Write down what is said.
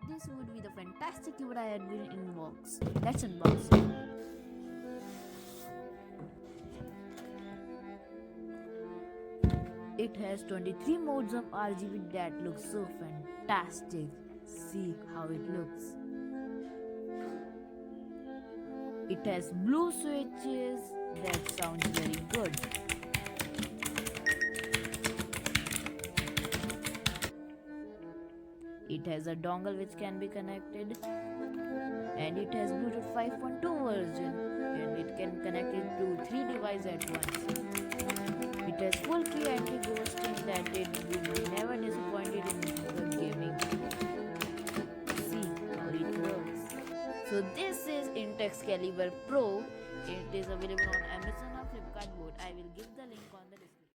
this would be the fantastic keyboard I had been in box. Let's unbox it. It has 23 modes of RGB that looks so fantastic. See how it looks. It has blue switches that sounds very good. It has a dongle which can be connected, and it has Bluetooth 5.2 version, and it can connect it to 3 devices at once. It has full key anti-ghosting that it will be never disappointed in the gaming. See how it works. So this is Intex Caliber Pro. It is available on